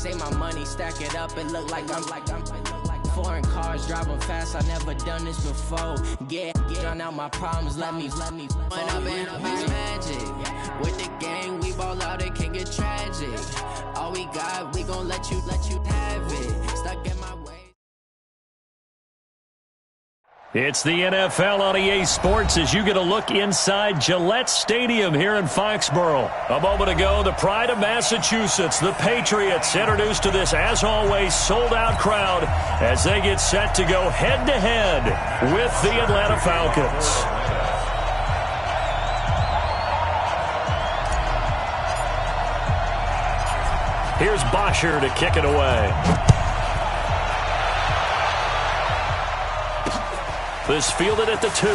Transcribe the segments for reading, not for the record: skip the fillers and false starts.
say my money, stack it up, it look like I'm foreign cars, driving fast, I never done this before. Drown out my problems, let me when I've been magic. With the gang, we ball out, it can get tragic. All we got, we gon' let you have it. Stuck in my way. It's the NFL on EA Sports as you get a look inside Gillette Stadium here in Foxborough. A moment ago, the pride of Massachusetts, the Patriots, introduced to this, as always, sold-out crowd as they get set to go head-to-head with the Atlanta Falcons. Here's Bosher to kick it away. This fielded at the 2.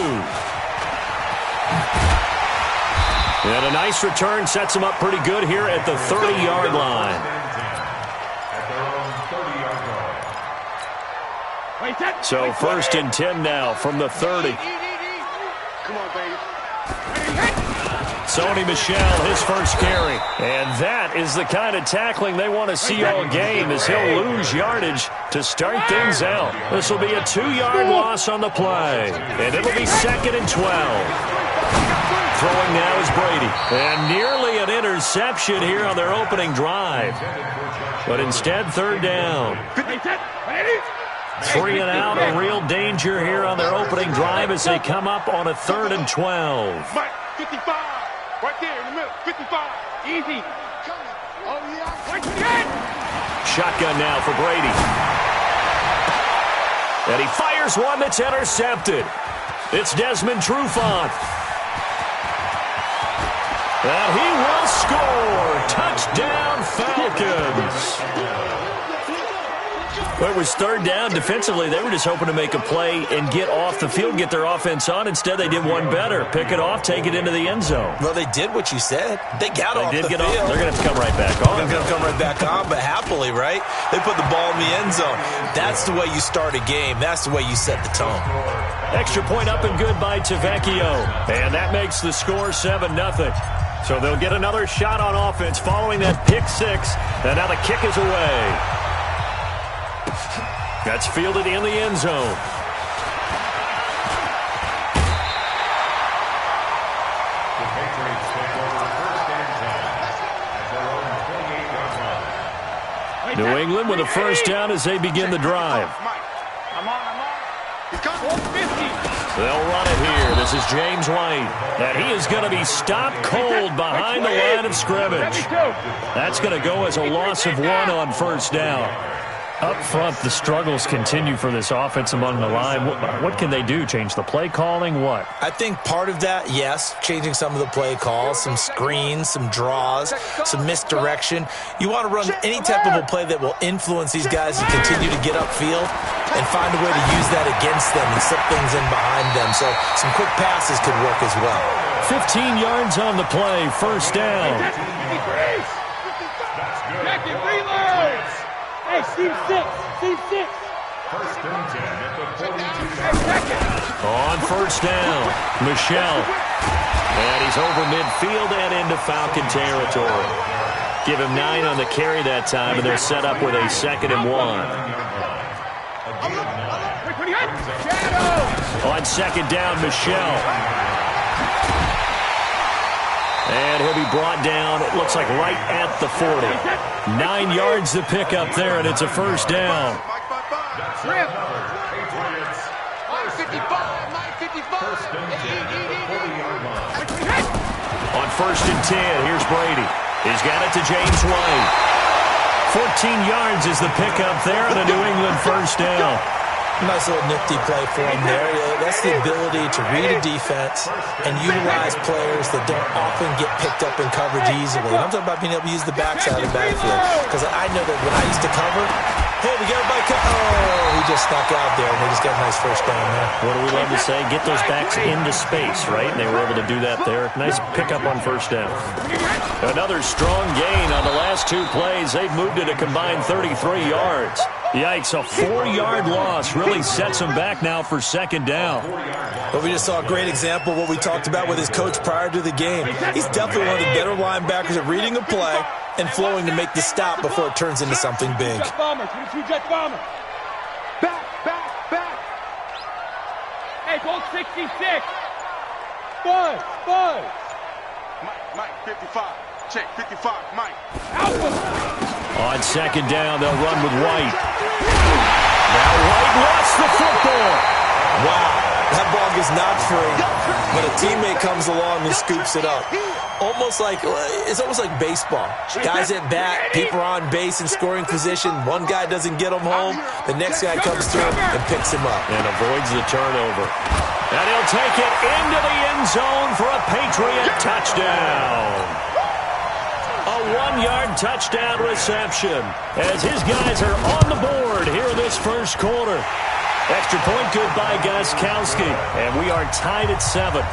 And a nice return sets him up pretty good here at the 30-yard line. So 1st and 10 now from the 30. Come on, baby. Sony Michel, his first carry. And that is the kind of tackling they want to see all game as he'll lose yardage to start things out. This will be a 2-yard loss on the play. And it'll be 2nd and 12. Throwing now is Brady. And nearly an interception here on their opening drive. But instead, 3rd down. 3 and out, a real danger here on their opening drive as they come up on a 3rd and 12. 55. Right there in the middle. 55. Easy. Shotgun now for Brady. And he fires one that's intercepted. It's Desmond Trufant. And he will score. Touchdown, Falcons. Well, it was 3rd down. Defensively, they were just hoping to make a play and get off the field, get their offense on. Instead, they did one better. Pick it off, take it into the end zone. Well, they did what you said. They got off the field. They're going to have to come right back on. They're going to come right back on, but happily, right? They put the ball in the end zone. That's the way you start a game. That's the way you set the tone. Extra point up and good by Tavecchio. And that makes the score 7-0. So they'll get another shot on offense following that pick 6. And now the kick is away. That's fielded in the end zone. New England with a first down as they begin the drive. They'll run it here. This is James White. And he is going to be stopped cold behind the line of scrimmage. That's going to go as a loss of 1 on 1st down. Up front, the struggles continue for this offense among the line. What can they do? Change the play calling? What? I think part of that, yes, changing some of the play calls, some screens, some draws, some misdirection. You want to run any type of a play that will influence these guys to continue to get upfield and find a way to use that against them and slip things in behind them. So some quick passes could work as well. 15 yards on the play, 1st down. Hey, Steve 6. 1st and 10 at the 42. On 1st down, Michel. And he's over midfield and into Falcon territory. Give him 9 on the carry that time, and they're set up with a 2nd and 1. On 2nd down, Michel. And he'll be brought down, it looks like right at the 40. 9 yards to pick up there, and it's a 1st down. On 1st and 10, here's Brady. He's got it to James White. 14 yards is the pickup there, and a New England 1st down. Nice little nifty play for him there. That's the ability to read a defense and utilize players that don't often get picked up in coverage easily. And I'm talking about being able to use the backside of the backfield. Because I know that when I used to cover, hey, we got everybody he just snuck out there, and they just got a nice 1st down there. What do we love to say? Get those backs into space, right? And they were able to do that there. Nice pickup on 1st down. Another strong gain on the last 2 plays. They've moved it a combined 33 yards. Yikes, a 4-yard loss really sets him back now for second down. Well, we just saw a great example of what we talked about with his coach prior to the game. He's definitely one of the better linebackers at reading a play and flowing to make the stop before it turns into something big. Back. Hey, goal 66. Buzz. Mike, 55. Check, 55, Mike. Alpha. On second down, they'll run with White. Now White lost the football. Wow, that ball gets knocked free, but a teammate comes along and scoops it up. It's almost like baseball. Guys at bat, people are on base in scoring position. One guy doesn't get him home. The next guy comes through and picks him up. And avoids the turnover. And he'll take it into the end zone for a Patriot touchdown. A 1-yard touchdown reception as his guys are on the board here in this first quarter. Extra point good by Gostkowski, and we are tied at 7.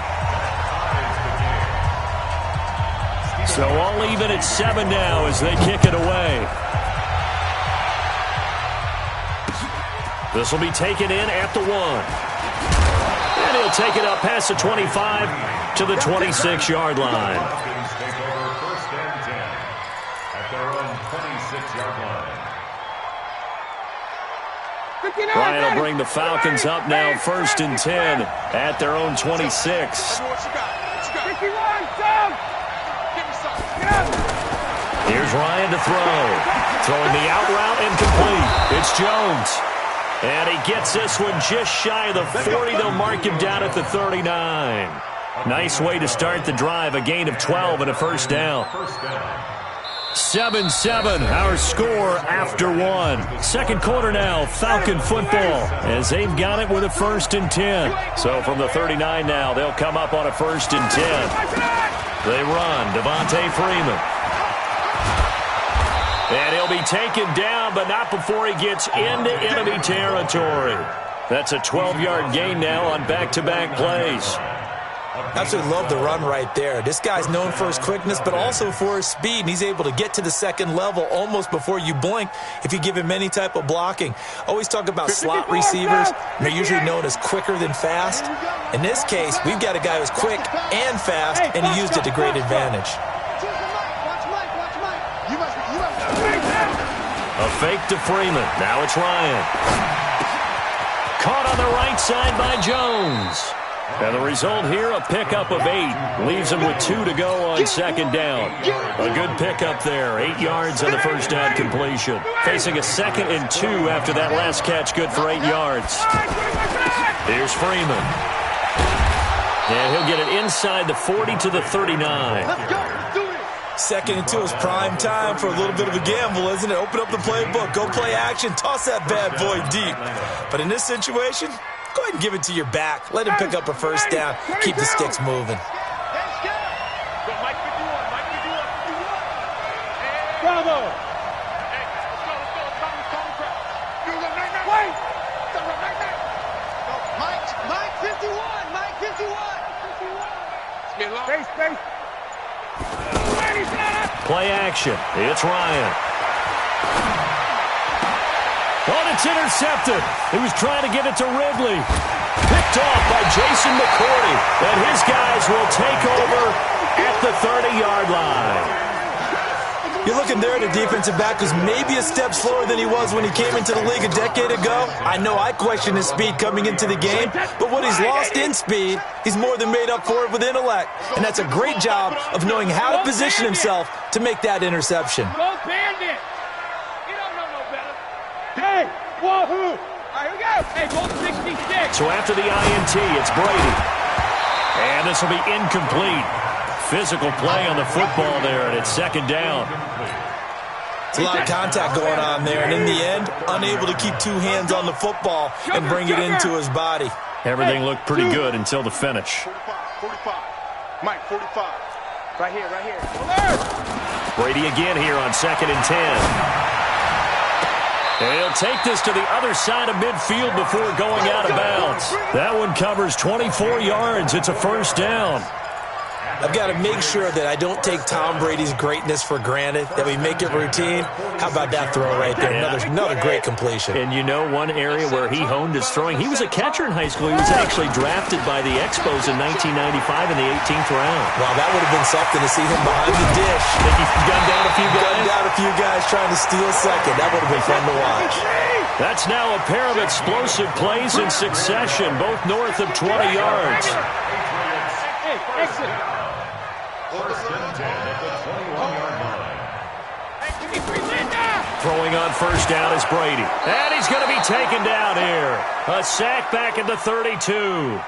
So all even at 7 now as they kick it away. This will be taken in at the 1. And he'll take it up past the 25 to the 26-yard line. Ryan will bring the Falcons up now 1st and 10 at their own 26. Here's Ryan to throw. Throwing the out route incomplete. It's Jones. And he gets this one just shy of the 40. They'll mark him down at the 39. Nice way to start the drive. A gain of 12 and a first down. 7-7, our score after 1. Second quarter now, Falcon football, as they've got it with a 1st and 10. So from the 39 now, they'll come up on a 1st and 10. They run, Devontae Freeman. And he'll be taken down, but not before he gets into enemy territory. That's a 12-yard gain now on back-to-back plays. Absolutely love the run right there. This guy's known for his quickness, but also for his speed, and he's able to get to the second level almost before you blink if you give him any type of blocking. Always talk about slot receivers, and they're usually known as quicker than fast. In this case, we've got a guy who's quick and fast, and he used it to great advantage. A fake to Freeman. Now it's Ryan. Caught on the right side by Jones. And the result here, a pickup of 8. Leaves him with 2 to go on second down. A good pickup there. 8 yards on the first down completion. Facing a 2nd and 2 after that last catch. Good for 8 yards. Here's Freeman. And he'll get it inside the 40 to the 39. 2nd and 2 is prime time for a little bit of a gamble, isn't it? Open up the playbook. Go play action. Toss that bad boy deep. But in this situation, go ahead and give it to your back. Let him pick up a first down. Keep the sticks moving. Bravo. Mike 51. Space. Play action. It's Ryan. Oh, it's intercepted. He was trying to get it to Ridley. Picked off by Jason McCourty. And his guys will take over at the 30-yard line. You're looking there at a defensive back who's maybe a step slower than he was when he came into the league a decade ago. I know I questioned his speed coming into the game, but what he's lost in speed, he's more than made up for it with intellect. And that's a great job of knowing how to position himself to make that interception. Go Bandit. You don't know no better. Hey, wahoo. All right, here we go. Hey, goal 66. So after the INT, it's Brady. And this will be incomplete. Physical play on the football there, and it's second down. It's a lot of contact going on there, and in the end, unable to keep 2 hands on the football and bring it into his body. Everything looked pretty good until the finish. 45. Mike, 45. Right here. Brady again here on 2nd and 10. And he'll take this to the other side of midfield before going out of bounds. That one covers 24 yards. It's a first down. I've got to make sure that I don't take Tom Brady's greatness for granted, that we make it routine. How about that throw right there? Another great completion. And you know one area where he honed his throwing? He was a catcher in high school. He was actually drafted by the Expos in 1995 in the 18th round. Wow, that would have been something to see him behind the dish. Think he's gunned down a few guys? Gunned down a few guys trying to steal second. That would have been fun to watch. That's now a pair of explosive plays in succession, both north of 20 yards. Hey, exit. First and 10 at the 21-yard line. Throwing on first down is Brady. And he's going to be taken down here. A sack back at the 32.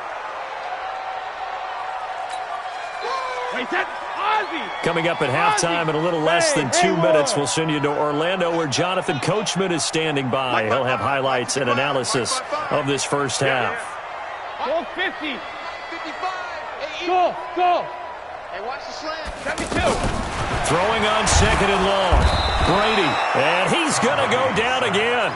Coming up at halftime in a little less than 2 minutes, we'll send you to Orlando where Jonathan Coachman is standing by. He'll have highlights and analysis of this first half. Go 50. 55. Go. Hey, watch the slant. 72. Throwing on second and long. Brady, and he's going to go down again.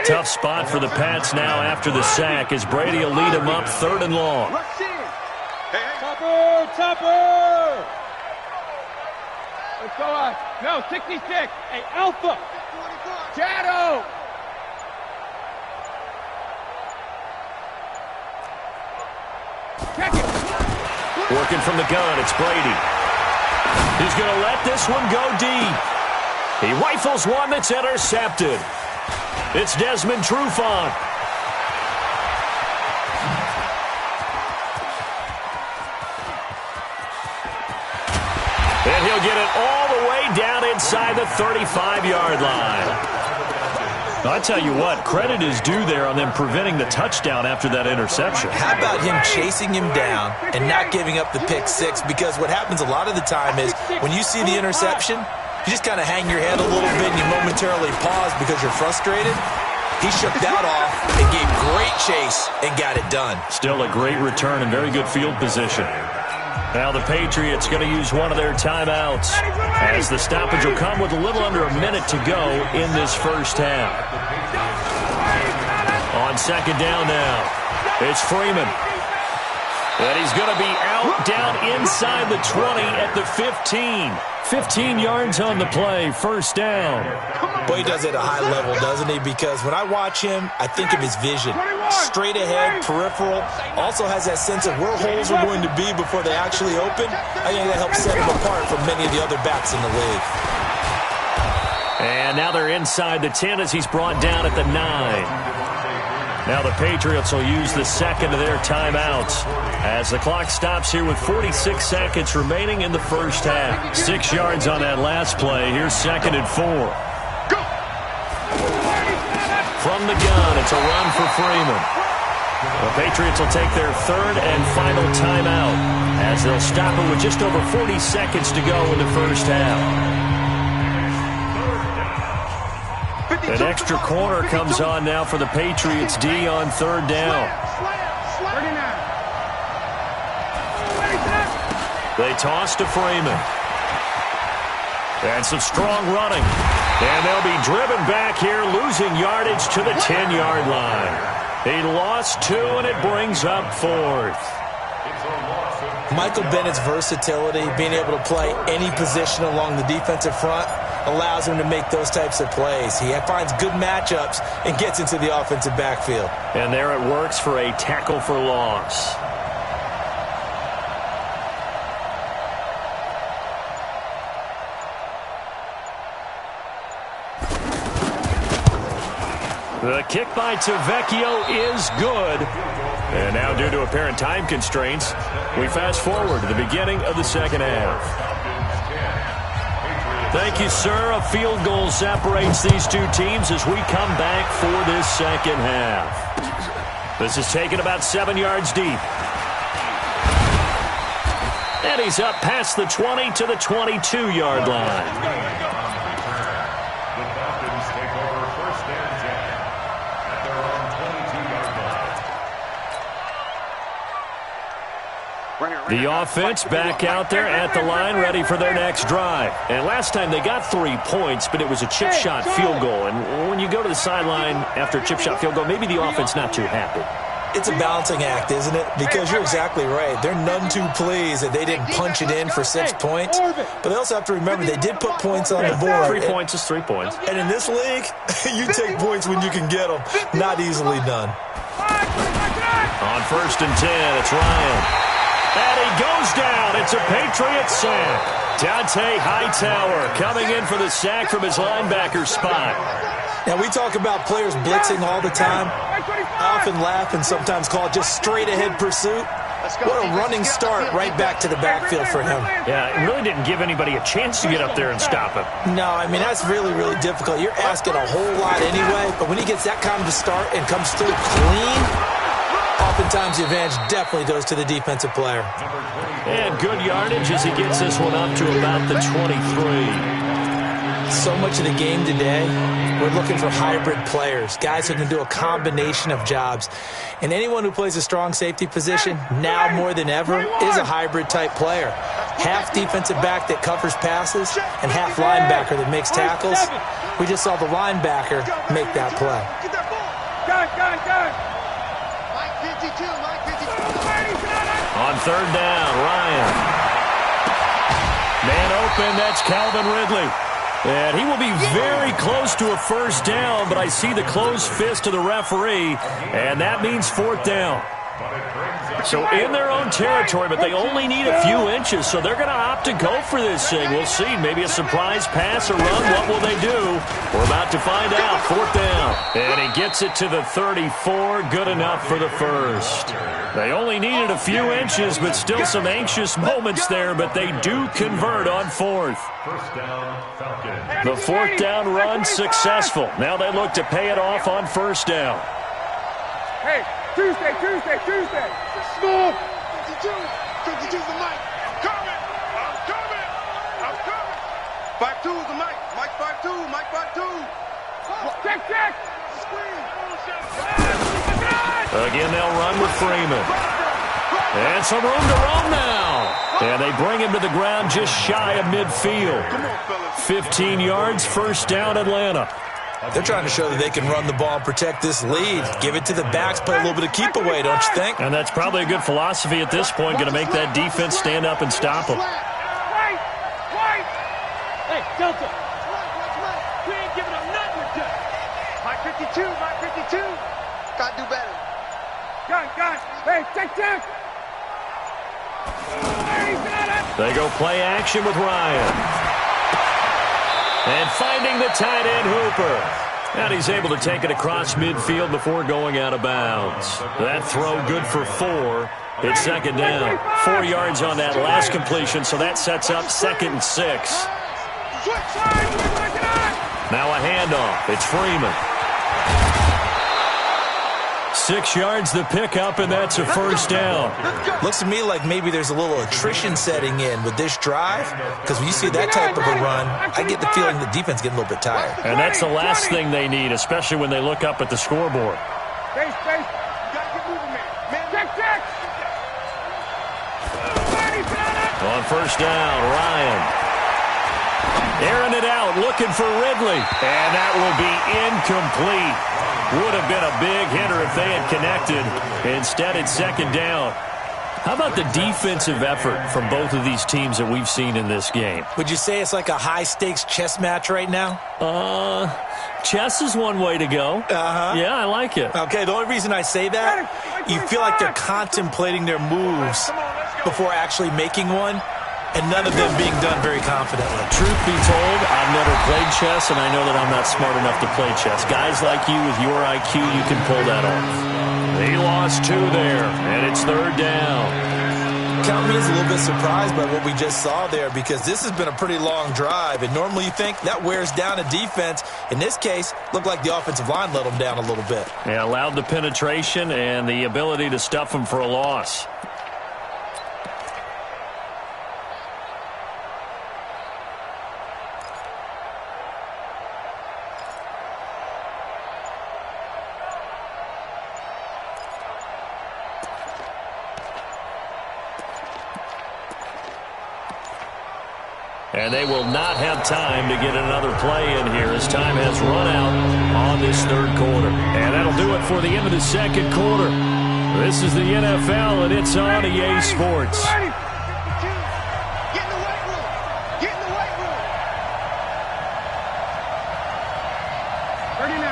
Tough spot for the Pats now after the sack as Brady will lead him up third and long. Topper. Let's go on. No, 66. Hey, Alpha. Shadow. Check it. Working from the gun, it's Brady. He's going to let this one go deep. He rifles one that's intercepted. It's Desmond Trufant. And he'll get it all the way down inside the 35-yard line. I tell you what, credit is due there on them preventing the touchdown after that interception. How about him chasing him down and not giving up the pick six? Because what happens a lot of the time is when you see the interception, you just kind of hang your head a little bit and you momentarily pause because you're frustrated. He shook that off and gave great chase and got it done. Still a great return and very good field position. Now the Patriots going to use one of their timeouts as the stoppage will come with a little under a minute to go in this first half. On second down now, it's Freeman. And he's going to be out down inside the 20 at the 15. 15 yards on the play, first down. Boy, he does it at a high level, doesn't he? Because when I watch him, I think of his vision. Straight ahead, peripheral. Also has that sense of where holes are going to be before they actually open. I think that helps set him apart from many of the other backs in the league. And now they're inside the 10 as he's brought down at the 9. Now the Patriots will use the second of their timeouts as the clock stops here with 46 seconds remaining in the first half. 6 yards on that last play. Here's second and 4. From the gun, it's a run for Freeman. The Patriots will take their third and final timeout as they'll stop it with just over 40 seconds to go in the first half. An extra corner comes on now for the Patriots D on third down. They toss to Freeman. And some strong running. And they'll be driven back here, losing yardage to the 10-yard line. He lost 2, and it brings up fourth. Michael Bennett's versatility, being able to play any position along the defensive front, allows him to make those types of plays. He finds good matchups and gets into the offensive backfield. And there it works for a tackle for loss. The kick by Tavecchio is good. And now, due to apparent time constraints, we fast forward to the beginning of the second half. Thank you, sir. A field goal separates these two teams as we come back for this second half. This is taken about 7 yards deep. And he's up past the 20 to the 22-yard line. The offense back out there at the line, ready for their next drive. And last time they got 3 points, but it was a chip shot field goal. And when you go to the sideline after a chip shot field goal, maybe the offense not too happy. It's a balancing act, isn't it? Because you're exactly right. They're none too pleased that they didn't punch it in for 6 points. But they also have to remember they did put points on the board. 3 points is 3 points. And in this league, you take points when you can get them. Not easily done. On 1st and 10, it's Ryan. And he goes down. It's a Patriots sack. Dante Hightower coming in for the sack from his linebacker spot. Now, we talk about players blitzing all the time. I often laugh and sometimes call it just straight-ahead pursuit. What a running start right back to the backfield for him. Yeah, it really didn't give anybody a chance to get up there and stop him. No, I mean, that's really, really difficult. You're asking a whole lot anyway, but when he gets that kind of a start and comes through clean, oftentimes the advantage definitely goes to the defensive player. And good yardage as he gets this one up to about the 23. So much of the game today, we're looking for hybrid players, guys who can do a combination of jobs. And anyone who plays a strong safety position, now more than ever, is a hybrid-type player. Half defensive back that covers passes and half linebacker that makes tackles. We just saw the linebacker make that play. On 3rd down, Ryan. Man open, that's Calvin Ridley. And he will be very close to a 1st down, but I see the closed fist of the referee, and that means 4th down. So in their own territory, but they only need a few inches, so they're going to opt to go for this thing. We'll see. Maybe a surprise pass or run. What will they do? We're about to find out. 4th down. And he gets it to the 34. Good enough for the first. They only needed a few inches, but still some anxious moments there, but they do convert on 4th. The 4th down run successful. Now they look to pay it off on 1st down. Hey, Tuesday. Small. 52's the mic. I'm coming. 5-2's the mic. Mike 5-2. Check. Again, they'll run with Freeman. And some room to roam now. And they bring him to the ground just shy of midfield. 15 yards, 1st down, Atlanta. They're trying to show that they can run the ball and protect this lead. Give it to the backs, play a little bit of keep away, don't you think? And that's probably a good philosophy at this point, going to make that defense stand up and stop them. Right. Hey, Delta. We ain't giving up nothing with that. Mike 52. Gotta do better. Gun. Hey, check. They go play action with Ryan. And finding the tight end, Hooper. And he's able to take it across midfield before going out of bounds. That throw good for 4. It's 2nd down. 4 yards on that last completion, so that sets up 2nd and 6. Now a handoff. It's Freeman. 6 yards the pickup, and that's a 1st down. Looks to me like maybe there's a little attrition setting in with this drive, because when you see that type of a run, I get the feeling the defense getting a little bit tired. And that's the last thing they need, especially when they look up at the scoreboard. Space. You gotta get moving, man. Check. On 1st down, Ryan. Airing it out, looking for Ridley. And that will be incomplete. Would have been a big hitter if they had connected. Instead, it's 2nd down. How about the defensive effort from both of these teams that we've seen in this game? Would you say it's like a high-stakes chess match right now? Chess is one way to go. Yeah, I like it. Okay, the only reason I say that, you feel like they're contemplating their moves before actually making one, and none of them being done very confidently. Truth be told, I've never played chess, and I know that I'm not smart enough to play chess. Guys like you with your IQ, you can pull that off. They lost 2 there, and it's 3rd down. Count me as a little bit surprised by what we just saw there, because this has been a pretty long drive, and normally you think that wears down a defense. In this case, looked like the offensive line let them down a little bit. Yeah, allowed the penetration and the ability to stuff them for a loss. And they will not have time to get another play in here as time has run out on this 3rd quarter. And that'll do it for the end of the 2nd quarter. This is the NFL, and it's on EA Sports. Get in the weight room. Get in the weight room. 39.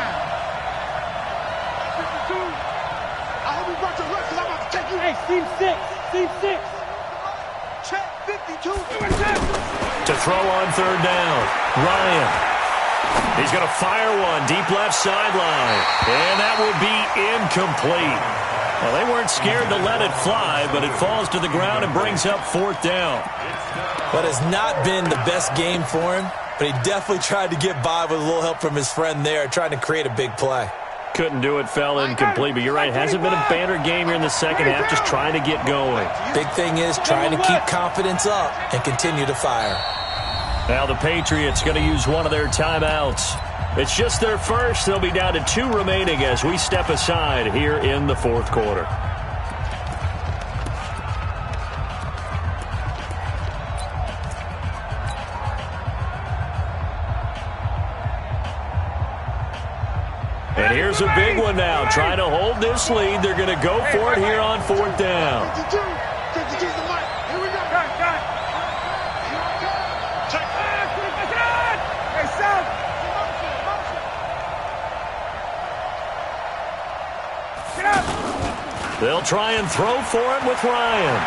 52. I hope you brought your reps because I'm about to take you. Hey, seam 6. Seam 6. Check 52. To throw on third down, Ryan. He's going to fire one deep left sideline, and that will be incomplete. Well, they weren't scared to let it fly, but it falls to the ground and brings up fourth down. What has not been the best game for him, but he definitely tried to get by with a little help from his friend there, trying to create a big play. Couldn't do it, fell incomplete, but you're right. Hasn't been a banner game here in the second half, just trying to get going. Big thing is trying to keep confidence up and continue to fire. Now the Patriots going to use one of their timeouts. It's just their first. They'll be down to 2 remaining as we step aside here in the fourth quarter. And here's a big one now. Trying to hold this lead. They're going to go for it here on fourth down. 52. 52's the mic. Here we go. Got. Check. Hey, Sam. Get up. They'll try and throw for it with Ryan.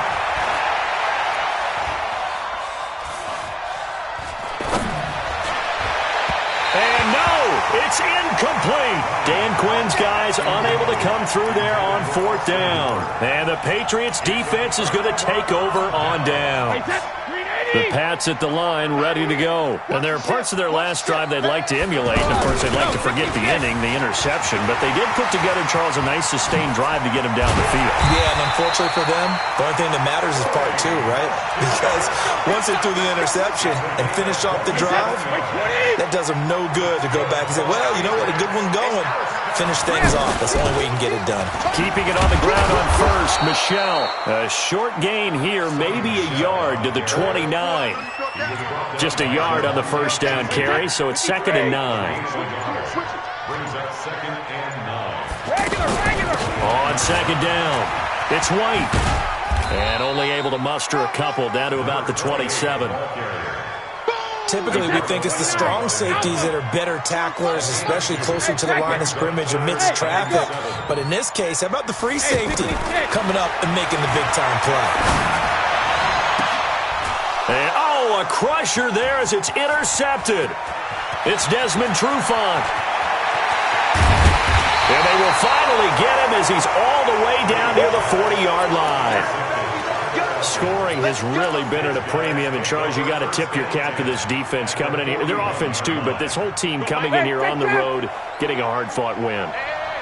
And no, it's incomplete. Dan Quinn's guys unable to come through there on fourth down. And the Patriots defense is going to take over on down. The Pats at the line, ready to go. And there are parts of their last drive they'd like to emulate. And, of course, they'd like to forget the ending, the interception. But they did put together, Charles, a nice sustained drive to get him down the field. Yeah, and unfortunately for them, the only thing that matters is part 2, right? Because once they threw the interception and finished off the drive, that does them no good to go back and say, well, you know what, a good one going. Finish things off. That's the only way you can get it done. Keeping it on the ground on first, Michelle. A short gain here, maybe a yard to the 29. Just a yard on the first down carry, so it's 2nd and 9. On second down, it's White. And only able to muster a couple down to about the 27. Typically, we think it's the strong safeties that are better tacklers, especially closer to the line of scrimmage amidst traffic. But in this case, how about the free safety coming up and making the big-time play? And, a crusher there as it's intercepted. It's Desmond Trufant. And they will finally get him as he's all the way down near the 40-yard line. Scoring has really been at a premium, and Charles, you got to tip your cap to this defense coming in here. Their offense too, but this whole team coming in here on the road, getting a hard-fought win.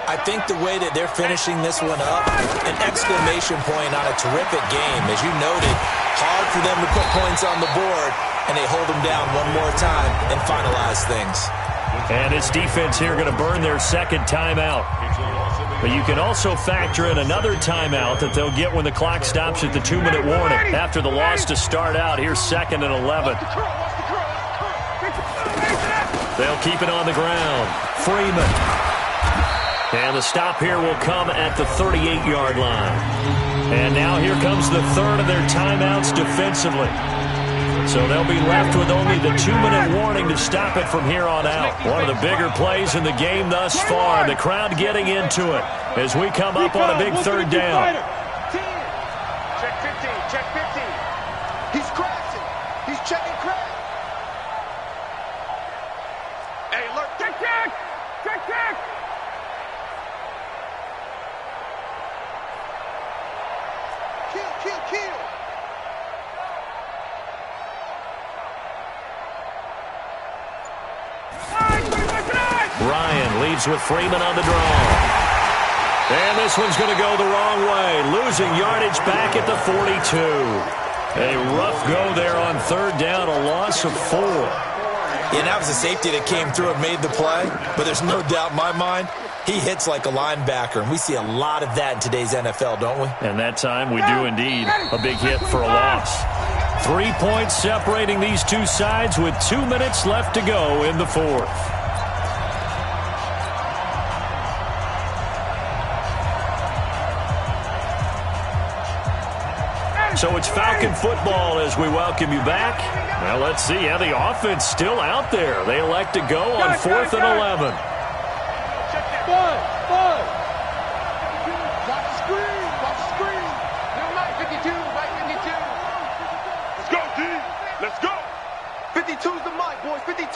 I think the way that they're finishing this one up, an exclamation point on a terrific game. As you noted, hard for them to put points on the board, and they hold them down one more time and finalize things. And this defense here going to burn their second timeout. But you can also factor in another timeout that they'll get when the clock stops at the 2-minute warning. After the loss to start out, here's 2nd and 11. They'll keep it on the ground. Freeman. And the stop here will come at the 38-yard line. And now here comes the third of their timeouts defensively. So they'll be left with only the 2-minute warning to stop it from here on out. One of the bigger plays in the game thus far. The crowd getting into it as we come up on a big third down. Check 15. Check 15. He's crashing. He's checking crash. Hey, look. Check. Kill. Ryan leads with Freeman on the draw. And this one's going to go the wrong way. Losing yardage back at the 42. A rough go there on third down, a loss of 4. Yeah, that was a safety that came through and made the play, but there's no doubt in my mind, he hits like a linebacker, and we see a lot of that in today's NFL, don't we? And that time we do indeed. A big hit for a loss. 3 points separating these two sides with 2 minutes left to go in the fourth. So it's Falcon football as we welcome you back. Now let's see how the offense still out there. They elect to go on 4th and 11. Bud. Watch the screen. Watch the screen. Right 52. Right 52. Let's go, D. Let's go. 52's the mic, boys. 52.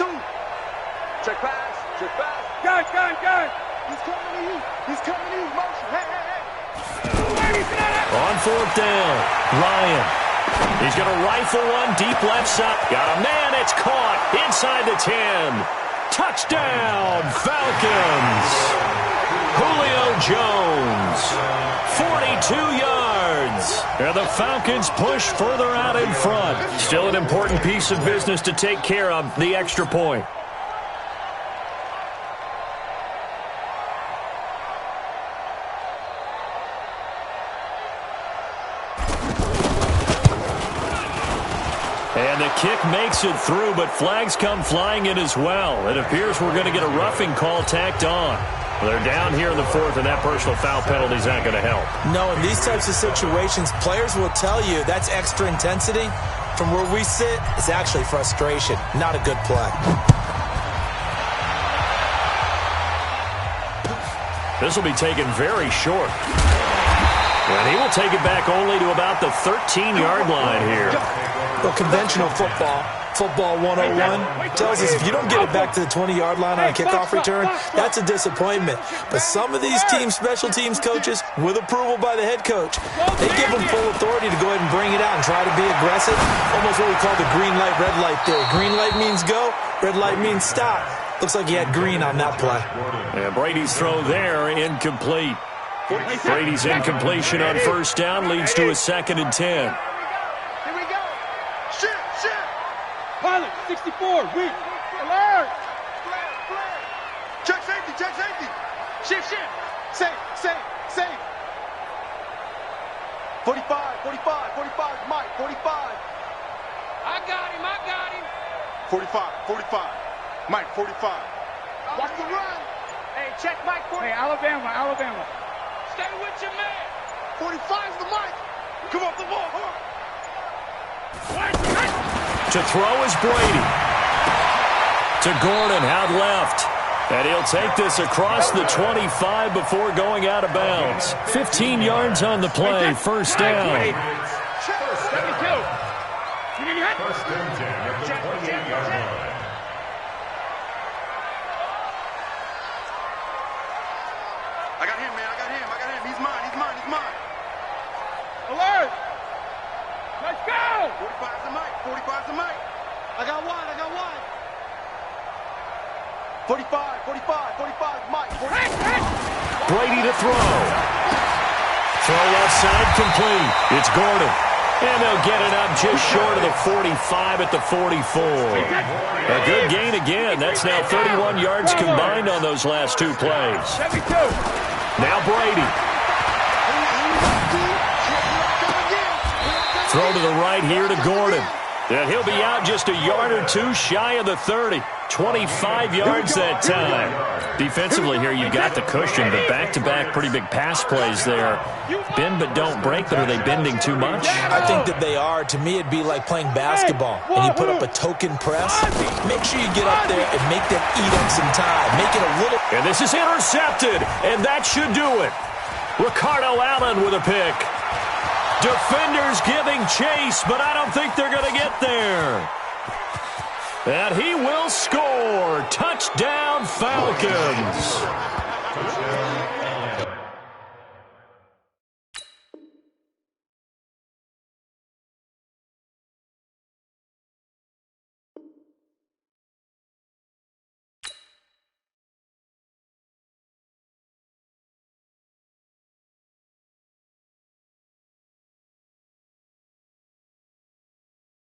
Check pass. Check pass. Gun. He's coming to you. He's coming to you. Motion. Hey. On 4th down, Ryan. He's going to rifle one deep left side. Got a man. It's caught inside the 10. Touchdown, Falcons. Julio Jones, 42 yards. And the Falcons push further out in front. Still an important piece of business to take care of, the extra point. And the kick makes it through, but flags come flying in as well. It appears we're going to get a roughing call tacked on. They're down here in the 4th, and that personal foul penalty is not going to help. No, in these types of situations, players will tell you that's extra intensity. From where we sit, it's actually frustration, not a good play. This will be taken very short. And he will take it back only to about the 13-yard line here. Well, conventional football 101, tells us if you don't get it back to the 20-yard line on a kickoff return, that's a disappointment. But some of these special teams coaches, with approval by the head coach, they give them full authority to go ahead and bring it out and try to be aggressive, almost what we call the green light, red light theory. Green light means go, red light means stop. Looks like he had green on that play. Yeah, Brady's throw there, incomplete. Brady's incompletion on 1st down leads to a 2nd and 10. Here we go. Shit. Pilot, 64, weak. Alert. Flare. Check safety. Shift. Safe. 45, Mike, 45. I got him. 45. Mike, 45. Watch the run. Hey, check Mike. Hey, Alabama. Stay with your man. 45's the mic. Come off the ball. To throw is Brady. To Gordon, out left. And he'll take this across the 25 before going out of bounds. 15 yards on the play, 1st down. 72. First and 10 at the 28-yard line. I got him, man. He's mine. Alert. Let's go. 45's the mic. I got one. 45, Mike. 45. Brady to throw. Throw left side complete. It's Gordon. And they'll get it up just short of the 45 at the 44. A good gain again. That's now 31 yards combined on those last 2 plays. 72. Now Brady. Throw to the right here to Gordon. And he'll be out just a yard or 2 shy of the 30. 25 yards that time. Defensively here, you've got the cushion, but back-to-back pretty big pass plays there. Bend but don't break, but are they bending too much? I think that they are. To me, it'd be like playing basketball, and you put up a token press. Make sure you get up there and make them eat up some time. Make it a little... And this is intercepted, and that should do it. Ricardo Allen with a pick. Defenders giving chase, but I don't think they're going to get there. And he will score. Touchdown, Falcons.